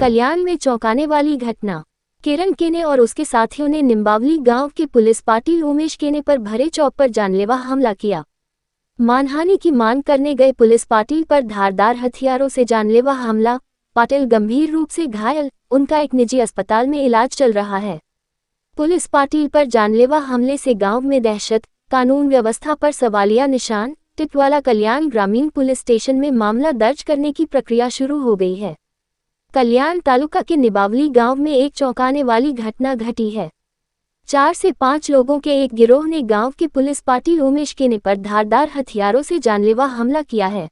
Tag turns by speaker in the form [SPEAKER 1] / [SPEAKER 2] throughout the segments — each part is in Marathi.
[SPEAKER 1] कल्याण में चौंकाने वाली घटना। किरण केने और उसके साथियों ने निम्बावली गांव के पुलिस पाटिल उमेश केने पर भरे चौक पर जानलेवा हमला किया। मानहानि की मांग करने गए पुलिस पाटिल पर धारदार हथियारों से जानलेवा हमला। पाटिल गंभीर रूप से घायल, उनका एक निजी अस्पताल में इलाज चल रहा है। पुलिस पाटिल पर जानलेवा हमले से गांव में दहशत, कानून व्यवस्था पर सवालिया निशान। टिटवाला कल्याण ग्रामीण पुलिस स्टेशन में मामला दर्ज करने की प्रक्रिया शुरू हो गई है। कल्याण तालुका के निम्बावली गांव में एक चौंकाने वाली घटना घटी है। 4 से 5 लोगों के एक गिरोह ने गांव के पुलिस पाटिल उमेश केने पर धारदार हथियारों से जानलेवा हमला किया है।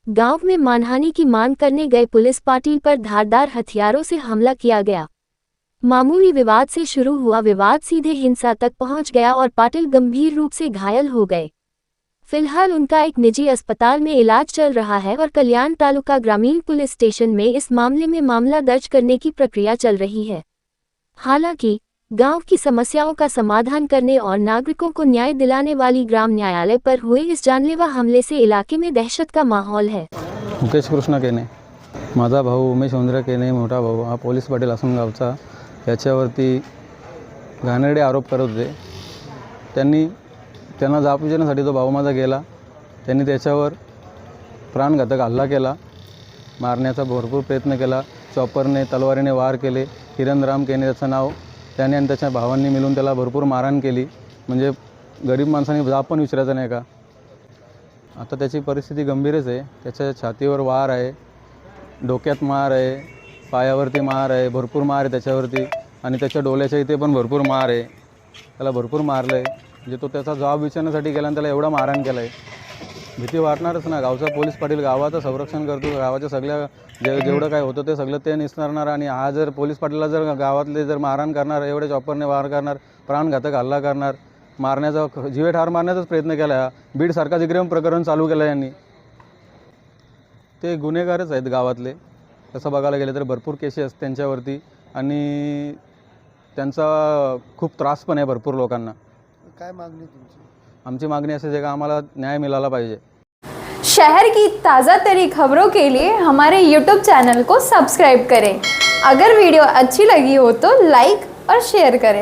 [SPEAKER 1] गांव में मानहानि की मांग करने गए पुलिस पाटिल पर धारदार हथियारों से हमला किया गया। मामूली विवाद से शुरू हुआ विवाद सीधे हिंसा तक पहुंच गया और पाटिल गंभीर रूप से घायल हो गए। फिलहाल उनका एक निजी अस्पताल में इलाज चल रहा है और कल्याण तालुका ग्रामीण पुलिस स्टेशन में इस मामले में मामला दर्ज करने की प्रक्रिया चल रही है। हालांकि गांव की समस्याओं का समाधान करने और नागरिकों को न्याय दिलाने वाली ग्राम न्यायालय पर हुए इस जानलेवा हमले से इलाके में दहशत का माहौल है।
[SPEAKER 2] मुकेश कृष्ण केने, माझा भाऊ उमेश उंद्रे केने, मोठा भाऊ हा पोलीस पाटील असून गावचा, याच्यावरती घाणेरडे आरोप करत होते। त्यांना जाब विचारण्यासाठी तो भाऊ माझा गेला। त्यांनी त्याच्यावर प्राणघातक हल्ला केला, मारण्याचा भरपूर प्रयत्न केला। चॉपरने, तलवारीने वार केले। किरण राम केने त्याचं नाव, त्याने आणि त्याच्या भावांनी मिळून त्याला भरपूर मारहाण केली। म्हणजे गरीब माणसाने जाब पण विचारायचा नाही का। आता त्याची परिस्थिती गंभीरच आहे। त्याच्या छातीवर वार आहे, डोक्यात मार आहे, पायावरती मार आहे, भरपूर मार आहे त्याच्यावरती आणि त्याच्या डोळ्याच्या इथे पण भरपूर मार आहे। त्याला भरपूर मारलं आहे। म्हणजे तो त्याचा जबाब विचारण्यासाठी गेला आणि त्याला एवढा मारहाण केला आहे। भीती वाटणारच ना। गावचा पोलीस पाटील गावाचं संरक्षण करतो, गावाच्या सगळ्या जेवढं काय होतं ते सगळं ते निसरणार। आणि हा जर पोलीस पाटीलला जर गावातले जर मारहाण करणार, एवढे चॉपरने वार करणार, प्राणघातक हल्ला करणार, मारण्याचा जीवे ठार मारण्याचाच प्रयत्न केला। बीडसारखा जिग्रेम प्रकरण चालू केलं यांनी। ते गुन्हेगारच आहेत गावातले। तसं बघायला गेलं तर भरपूर केसेस त्यांच्यावरती आणि त्यांचा खूप त्रास पण आहे भरपूर लोकांना।
[SPEAKER 3] काय मागणी तुमची?
[SPEAKER 2] आमची मागणी अशी आहे की आम्हाला न्याय मिळाला पाहिजे।
[SPEAKER 4] शहर की ताज़ा तरी खबरों के लिए हमारे YouTube चैनल को सब्सक्राइब करें। अगर वीडियो अच्छी लगी हो तो लाइक और शेयर करें।